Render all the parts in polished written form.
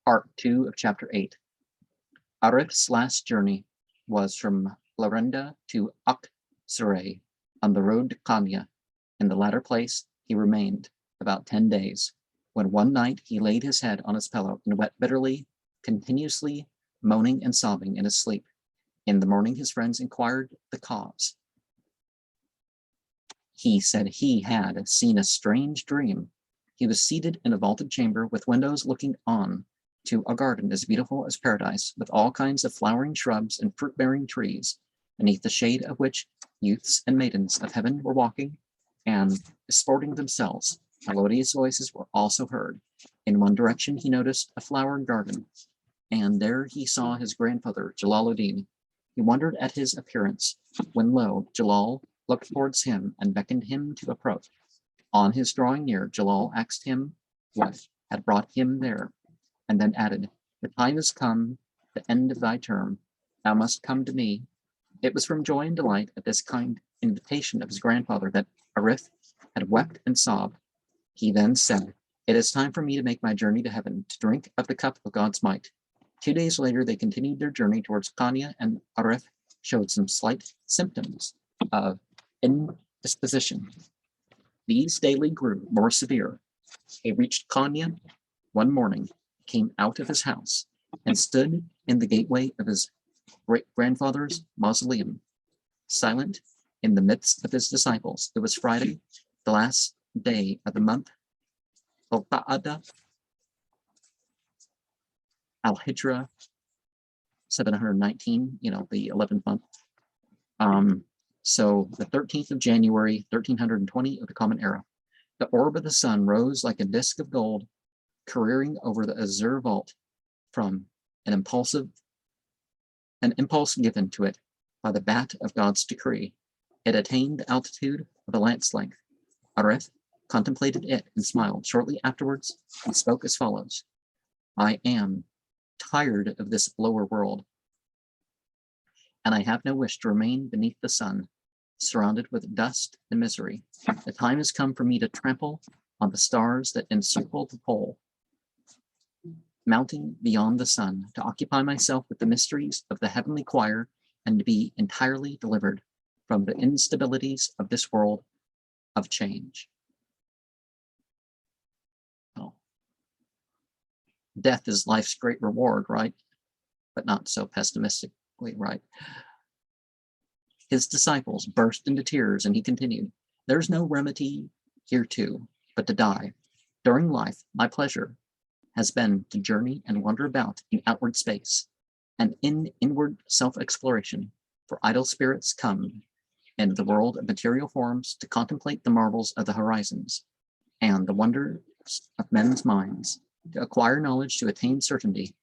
Part 2 of Chapter 8. Arif's last journey was from Larenda to Aksaray on the road to Kanya. In the latter place he remained about 10 days, when one night he laid his head on his pillow and wept bitterly, continuously moaning and sobbing in his sleep. In the morning his friends inquired the cause. He said he had seen a strange dream. He was seated in a vaulted chamber with windows looking on to a garden as beautiful as paradise, with all kinds of flowering shrubs and fruit-bearing trees, beneath the shade of which youths and maidens of heaven were walking and sporting themselves. Melodious voices were also heard. In one direction he noticed a flower garden, and there he saw his grandfather, Jalaluddin. He wondered at his appearance, when lo, Jalal looked towards him and beckoned him to approach. On his drawing near, Jalal asked him what had brought him there, and then added, "The time has come, the end of thy term. Thou must come to me." It was from joy and delight at this kind invitation of his grandfather that Arif had wept and sobbed. He then said, "It is time for me to make my journey to heaven, to drink of the cup of God's might." 2 days later, they continued their journey towards Kanya, and Arif showed some slight symptoms of indisposition. These daily grew more severe. He reached Kanya one morning, came out of his house, and stood in the gateway of his great-grandfather's mausoleum, silent in the midst of his disciples. It was Friday, the last day of the month Al-Qa'ada, Al-Hijra 719, the 11th month. So the 13th of January, 1320 of the Common Era. The orb of the sun rose like a disk of gold, careering over the azure vault from an impulse given to it by the bat of God's decree. It attained the altitude of a lance length. Arif contemplated it and smiled. Shortly afterwards, he spoke as follows: "I am tired of this lower world, and I have no wish to remain beneath the sun, surrounded with dust and misery. The time has come for me to trample on the stars that encircle the pole, mounting beyond the sun, to occupy myself with the mysteries of the heavenly choir, and to be entirely delivered from the instabilities of this world of change." Well, death is life's great reward, right? But not so pessimistically, right? His disciples burst into tears, and he continued, "There's no remedy hereto but to die. During life, my pleasure has been to journey and wander about in outward space, and in inward self-exploration, for idle spirits come in the world of material forms to contemplate the marvels of the horizons and the wonders of men's minds, to acquire knowledge, to attain certainty.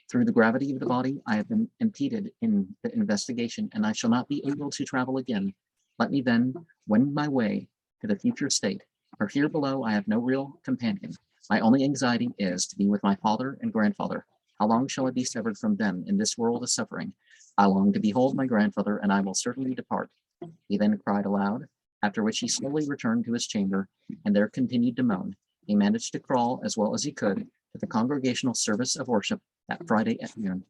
Through the gravity of the body, I have been impeded in the investigation, and I shall not be able to travel again. Let me then wend my way to the future state, for here below I have no real companion. My only anxiety is to be with my father and grandfather. How long shall I be severed from them in this world of suffering? I long to behold my grandfather, and I will certainly depart." He then cried aloud, after which he slowly returned to his chamber, and there continued to moan. He managed to crawl as well as he could to the congregational service of worship that Friday at noon.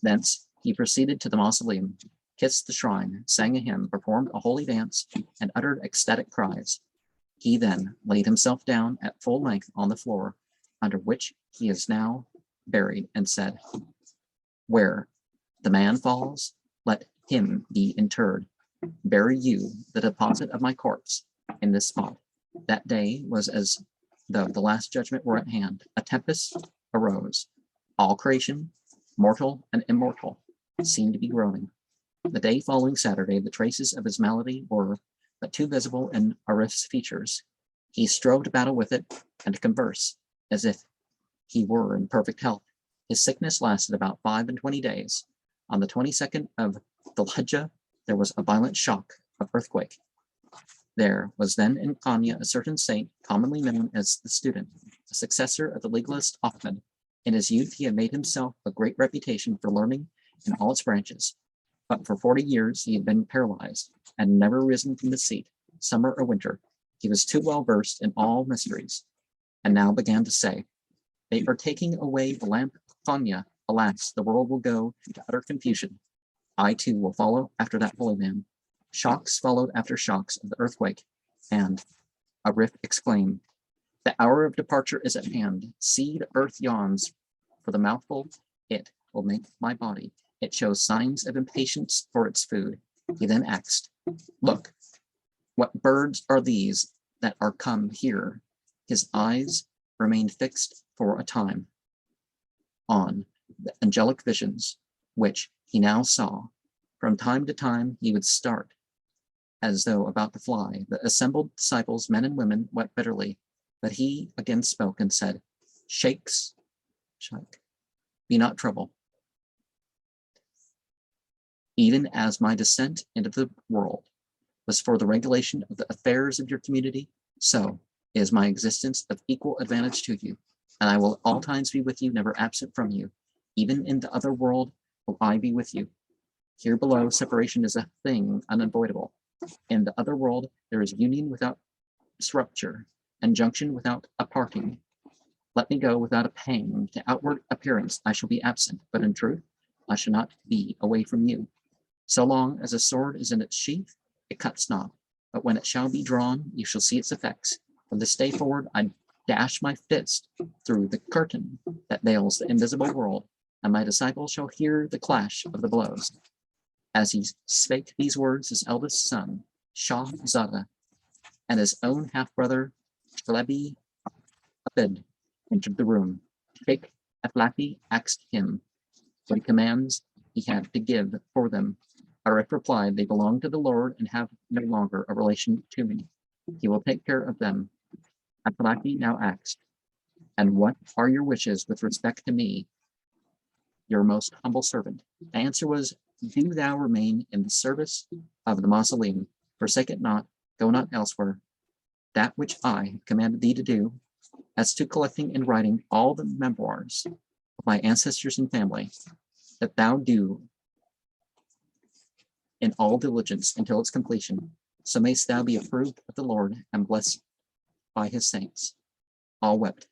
Thence he proceeded to the mausoleum, kissed the shrine, sang a hymn, performed a holy dance, and uttered ecstatic cries. He then laid himself down at full length on the floor, under which he is now buried, and said, "Where the man falls, let him be interred. Bury you the deposit of my corpse in this spot." That day was as though the last judgment were at hand. A tempest arose. All creation, mortal and immortal, seemed to be groaning. The day following Saturday, the traces of his malady were but too visible in Arif's features. He strove to battle with it and to converse as if he were in perfect health. His sickness lasted about 25 days. On the 22nd of Dhul-Hijjah, there was a violent shock of earthquake. There was then in Kanya a certain saint, commonly known as the student, a successor of the legalist Ahmed. In his youth, he had made himself a great reputation for learning in all its branches, but for 40 years he had been paralyzed and never risen from the seat, summer or winter. He was too well versed in all mysteries, and now began to say, They are taking away the lamp of Fanya. Alas, the world will go into utter confusion. I too will follow after that holy man. Shocks followed after shocks of the earthquake, and a rift exclaimed, the hour of departure is at hand. See, the earth yawns for the mouthful it will make my body. It shows signs of impatience for its food. He then asked, look, what birds are these that are come here? His eyes remained fixed for a time on the angelic visions, which he now saw. From time to time, he would start as though about to fly. The assembled disciples, men and women, wept bitterly. But he again spoke and said, shake, be not troubled. Even as my descent into the world was for the regulation of the affairs of your community, so is my existence of equal advantage to you, and I will at all times be with you, never absent from you. Even in the other world will I be with you. Here below, separation is a thing unavoidable. In the other world, there is union without rupture, and junction without a parting. Let me go without a pang. To outward appearance, I shall be absent, but in truth, I shall not be away from you. So long as a sword is in its sheath, it cuts not, but when it shall be drawn, you shall see its effects. From this day forward, I dash my fist through the curtain that veils the invisible world, and my disciples shall hear the clash of the blows. As he spake these words, his eldest son, Shah Zada, and his own half-brother, Shlebi Abid, entered the room. Sheikh Aflafi asked him what commands he had to give for them. Arif replied, they belong to the Lord and have no longer a relation to me. He will take care of them. Aflafi now asked, and what are your wishes with respect to me, your most humble servant? The answer was, do thou remain in the service of the mausoleum, forsake it not, go not elsewhere. That which I have commanded thee to do, as to collecting and writing all the memoirs of my ancestors and family, that thou do in all diligence until its completion. So mayst thou be approved of the Lord and blessed by his saints. All wept.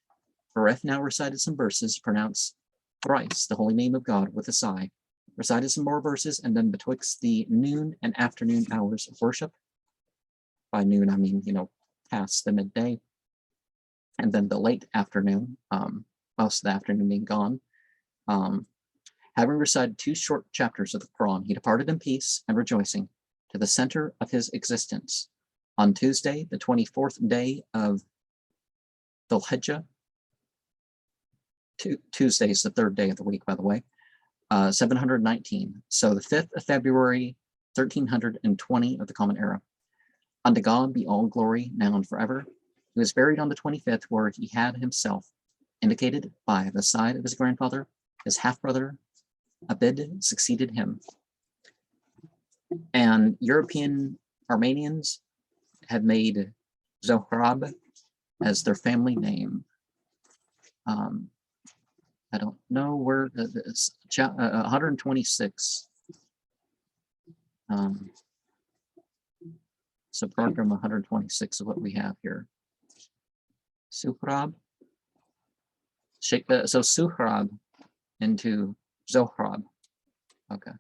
Aref now recited some verses, pronounced thrice the holy name of God with a sigh, recited some more verses, and then betwixt the noon and afternoon hours of worship, by noon I mean, past the midday, and then the late afternoon, most of the afternoon being gone, having recited 2 short chapters of the Quran, he departed in peace and rejoicing to the center of his existence. On Tuesday, the 24th day of Dhul Hijjah, Tuesday is the 3rd day of the week, by the way, 719. So the 5th of February, 1320 of the Common Era. Unto God be all glory, now and forever. He was buried on the 25th, where he had himself indicated by the side of his grandfather. His half-brother, Abid, succeeded him. And European Armenians had made Zohrab as their family name. I don't know where it's 126. So program 126 is what we have here. Suhrab. So Suhrab into Zohrab. Okay.